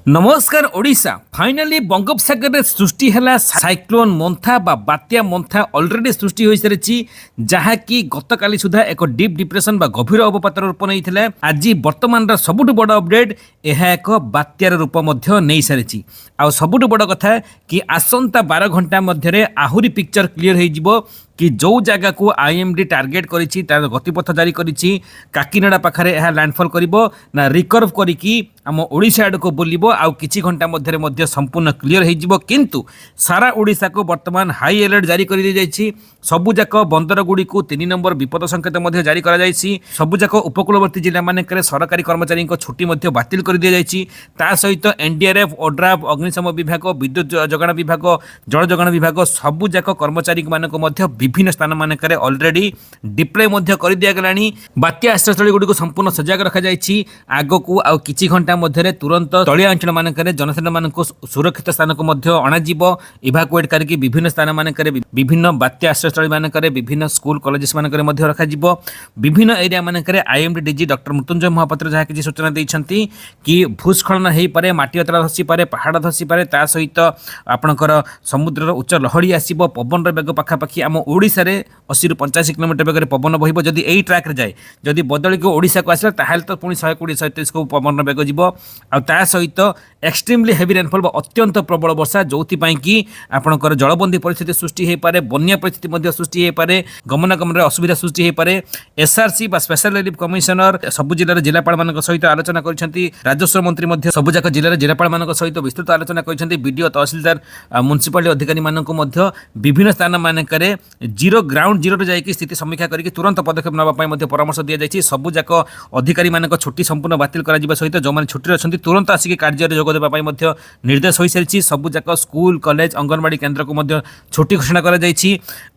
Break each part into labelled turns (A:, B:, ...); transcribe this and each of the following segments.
A: नमस्कार ओडिशा फाइनाली बंगोपसागर में सृष्टि है साइक्लोन मोन्था बा बात्या मोन्था ऑलरेडी सृष्टि हो सारी जहाँकि गतकाली सुधा एक डीप डिप्रेशन बा गभीर अवपातर रूप नहीं आज वर्तमान सबुठ बड़ अपडेट यह एक बात्यार रूप नहीं सारी आ सबुठ बड़ कथा कि आसंता 12 घंटा मध्य आहुरी पिक्चर क्लीयर हो कि जो जगह को आईएमडी टार्गेट करिछि तार गतिपथ जारी करिछि काकीनाडा पाखरे यह लैंडफॉल करिवो ना रिकर्व करिकि आम ओडिशा आड़ को बुलिबो आ किछि घंटा मध्य संपूर्ण क्लियर हो जिवो किंतु सारा ओडिशा को वर्तमान हाई अलर्ट जारी कर दी जाइछि सबु जाक बंदर गुडी को 3 नंबर विपद संकेत मध्य जारी करा जाइछि सबु जाक उपकूलवर्ती जिला मानकरे सरकारी कर्मचारी को छुट्टी मध्य बातिल कर दिया जाइछि ता सहित एनडीआरएफ ओड्राफ अग्निशम विभाग विद्युत जगाण विभाग जल जगाण विभाग सबु जाक कर्मचारी मानक मध्य विभिन्न स्थान मानक ऑलरेडी डिप्लय कर दिया गलानी बात्या आश्रयस्थली गुडी को संपूर्ण सजग रखा जाइछि आगो को आ किछि घंटा मध्य तुरंत तलिया अंचल मानक जनसाधारण मानक सुरक्षित स्थान को मध्य अणाजिवो इभाकुएट करके विभिन्न स्थान मानक विभिन्न बात्या आश्रयस्थली मानक विभिन्न स्कूल कॉलेजेस मानक मध्य रखा जिवो विभिन्न एरिया मानक IMD DG doctor Mrityunjay Mohapatra जहाँ किसी सूचना देइछंती कि भूस्खलन हो पारे माटी अतला धसी पारे पहाड़ धसी पारे ता सहित आपणकर समुद्र उच्च लहड़ी आसीबो पवन बेग पाखापाखि आम ओडिशा रे 80 ରୁ 85 किलोमीटर बेगर पवन बहिबो जदि एई ट्रैक रे जाए जदि बदली को ओडिशा को आसला ताहाल तो पुणी 120 130 को पवन बेग जिवो आ ता सहित एक्सट्रीमली हेवी रेनफॉल अत्यंत प्रबल वर्षा जोथि पई कि आपणकर जलबंदी परिस्थिति सृष्टि हो पारे बन्या परिस्थिति मध्य सृष्टि हो पारे गमनागमन असुविधा सृष्टि हो पारे एसआरसी बा स्पेशल रिलीफ कमिशनर सबु जिल्ला जिलापाल मान सहित आलोचना करिसेंती राजस्व मंत्री मध्य सबु जाक जिल्ला जिलापाल मान सहित विस्तृत आलोचना करिसेंती बीडीओ तहसीलदार म्युनिसिपालिटी अधिकारी मानक मध्य विभिन्न स्थान मानकरे जीरो ग्राउंड जीरो रे जाइए स्थिति समीक्षा करके तुरंत पदक्षेप नापी परामर्श दि जाइए सबू जाक अधिकारी मान छुट्टी संपूर्ण बातिल कर सहित जो मैंने छुट्टी अच्छा तुरंत आसिक कार्य जोगदेवाई निर्देश हो सारी सबू जाक स्कूल कॉलेज अंगनवाड़ी केन्द्र को छुट्टी घोषणा कर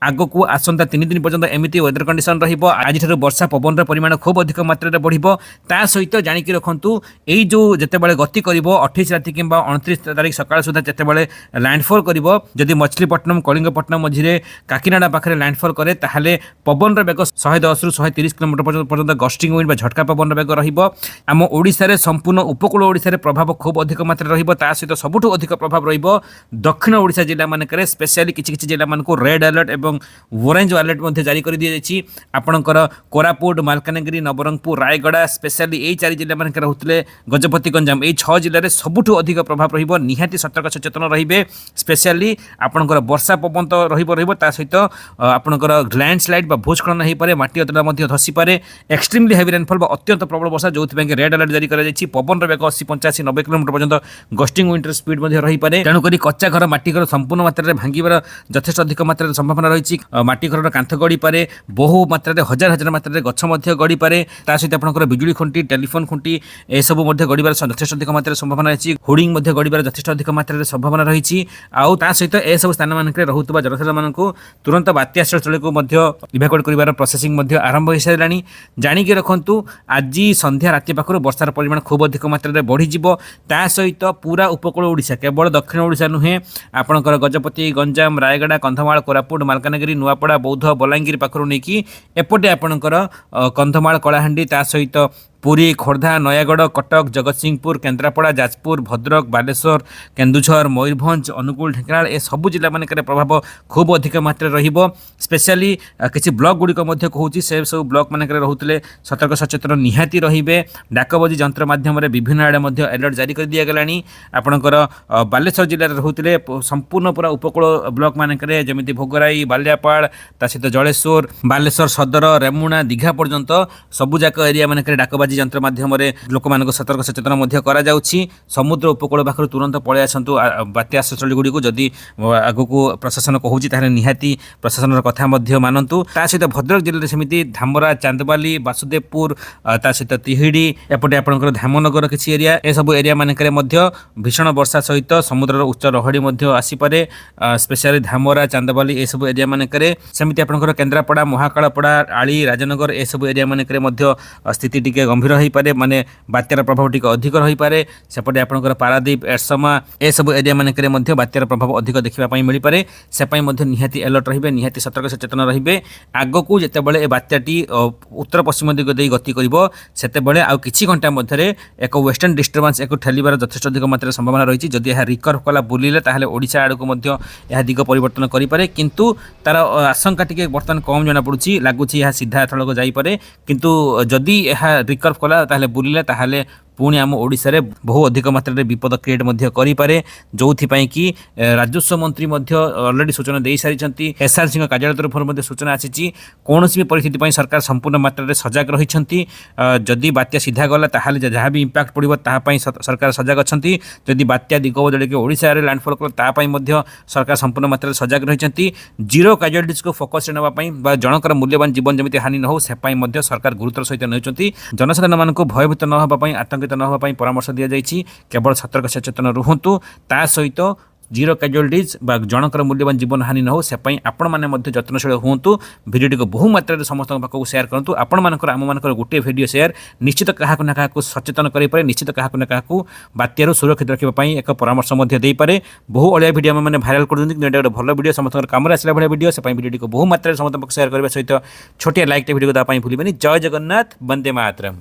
A: आग को आसंता 3 दिन पर्यंत एमती वेदर कंडीशन आज वर्षा पवन परिमाण खूब अधिक मात्रा बढ़ो ता सहित जाणिकी रखु यही जो जितेबाला गति कर 28 राति कि 29 तारीख सकाल सुधा जितेबाला लैंडफॉल कर मछलीपट्टनम कलिंगपट्टनम मझे काकीनाडा पाखे लैंडफॉल करे ताहले पवन बेग 110 ରୁ 130 किलोमीटर पर्यंत गस्टिंग विंड झटका पवन बेग रहिबो आम ओडिशा रे संपूर्ण उपकूल ओडिशा रे प्रभाव खूब अधिक मात्रा रहिबो ता सहित सबुठु अधिक प्रभाव रहिबो दक्षिण ओडिशा जिला मानकरे स्पेशली किछि जिला मानको रेड अलर्ट एवं ऑरेंज अलर्ट मध्ये जारी कर दिया जायछि आपणकर कोरापुट मालकानगिरी नवरंगपुर रायगड़ा स्पेशली एई 4 जिला मानकरे होतले गजपति गंजाम एई 6 जिल्ला रे सबुठु अधिक प्रभाव रहिबो निहाती सतर्क सचेतन रहिबे स्पेशली आपणकर वर्षा पवन तो रहिबो ता सहित आपणकर लैंडस्लाइड भूस्खलन हो पारे माटी अतला धसी पारे एक्सट्रीमली हेवी रेनफॉल अत्यंत प्रबल वर्षा जो रेड अलर्ट जारी कर पवन बेग 80 85 90 किलोमीटर पर्यंत गस्टिंग विंडर स्पीड रही पारे तेणुक कच्चा घर माटी घर संपूर्ण मात्रा भांगार यथेष अधिक मात्रा संभावना रही माटी घर कांथ गड़ी पारे बहु मात्रा हजार हजार मात्रा गछ गड़ी पारे सहित आपंकर बिजुली खुंटी टेलीफोन खुंटी ए सब गड़ार यथेष अधिक मात्रा संभावना रही होर्डिंग गड़ार यथेष अधिक मात्रा संभावना रही सहित ए सब स्थान मानक रोकुवा जनसाधारण मानक तुरंत बात्या स्थल को इभाकुएट कर प्रोसेसिंग आरंभ हो सारानी जाणिकी रखु आज संध्या राति पाखर वर्षार परिमाण खूब अधिक मात्रा बढ़ीज ता सहित पूरा उपकूल ओडिशा केवल दक्षिण ओडिशा नुहे आपणकर गजपति गंजाम रायगड़ा कंधमाल कोरापुट मालकानगिरी नुआपड़ा बौद्ध बलांगीर पाखर नहीं कि एपटे आपणकर कंधमाल कलाहांडी ता सहित पुरी खोर्धा नयागढ़ कटक जगतसिंहपुर केन्द्रापड़ा जाजपुर भद्रक बालेश्वर केन्दुझर मयूरभंज अनुगुल ढेंकानाल ए सबु जिला मानक प्रभाव खूब अधिक मात्रा रहिबो स्पेशली किसी ब्लॉक गुड़िक कहूँ से सब ब्लॉक मानक रोते सतर्क सचेतन निहाती रहिबे डाकबजी जंत्र माध्यम विभिन्न आड़े अलर्ट जारी कर दिया गलानी आपणकर बालेश्वर जिले में रोते संपूर्ण पूरा उपकूल ब्लॉक मानक जमी भोगराई बालियापाड़ ता सहित जलेश्वर बालेश्वर सदर रेमुणा दीघा पर्यंत सबुजाक एरिया मानक डाकबाजी जंत्र माध्यम लोक मान सतर्क सचेतन समुद्र उपकूल पाखर तुरंत पलि आसतु बात्या आश्रयस्थली गुड़ी को जदि आग को प्रशासन कहूँ निहाती प्रशासन कथा मानतु ता सहित भद्रक जिले में सेमती धामरा चांदबाली वासुदेवपुर ता सहित तिहिड़ी एपटे आपंकर धामनगर किसी एरिया ए सब एरिया मानक भीषण वर्षा सहित समुद्र उच्च लहड़ी आसीपे स्पेशली धामरा चांदबाली ए सब एरिया मानक सेमती आपंकर केन्द्रापड़ा महाकालपड़ा आली राजनगर ए सब एरिया मानक स्थिति टिके गंभीर हो पारे माने बात्यार प्रभाव टिके अधिक रही पारे सेपटे आपनकर पारादीप एरसमा ए सब एरिया मानकरे मध्य बात्यार प्रभाव अधिक देखा मिल पारे से निहाती अलर्ट रहिबे निहाती सतर्क सचेतन रहिबे आगकू जेतेबेले ए बात्याटी उत्तर पश्चिम दिग देई गति करिवो सेतेबेले आ किछि घंटा मध्यरे एक वेस्टर्न डिस्टर्बेंस एक ठेलिबार यथेष्ट अधिक मात्रा संभावना रही जदि यह रिकर्व कला बुलिले ताहले ओडिशा आड़क मध्य यह दिग परिवर्तन करि पारे किंतु तार आशंका टिके बर्तमान कम जना पड़ुछि लागुछि यह सीधा थळक जाई पारे किंतु जदि यह रिकर्व कला ताहले बुलिले ताहले पुणी आम ओडिशा रे बहु अधिक मात्रा विपद क्रिएट करे जो कि राजस्व मंत्री ऑलरेडी सूचना दे सारी एसआरसी कार्यालय तरफ सूचना आसी कौन भी परिस्थिति सरकार संपूर्ण मात्रा सजग रही जदि बात्या सीधा गला ताहले जहाँ भी इम्पैक्ट पड़ो तापाई सरकार सजग अच्छा जदि बात्या दिग बदल ओडिशा रे लैंडफॉल कला सरकार संपूर्ण मात्रा सजग रही जीरो कैजुअलिटीज को फोकस नापी जनकर मूल्यवान जीवन जमी हानि न हो से सरकार गुरुतर सहित नहीं जनसाधारण मान भयभीत न होगापी आतंकित न होगा परामर्श दि जाइए केवल सतर्क सचेतन रुहतु ता सहित जीरो कैजुअलिटीज जनकर मूल्यवान जीवन हानि न हो से आपण मैंने जत्नशील हूँ भिडियो को बहु मात्रा समस्त पाखक सेयार करूँ आपण मानकर आम मानकर गोटे भिडियो सेयार निश्चित क्या क्या सचेतन करें निश्चित क्या क्या बात्यार सुरक्षित रखापी एक परामर्श दे पारे बहु अलिया भिडियो मैंने भाइराल कर गोटे भल भिडियो समस्त कम आसला भाई भिडियो से भिडियो को बहु मात्रा समस्त सेयार करने सहित छोटिया लाइक भिडियो को भूलें जय जगन्नाथ वंदे मातरम।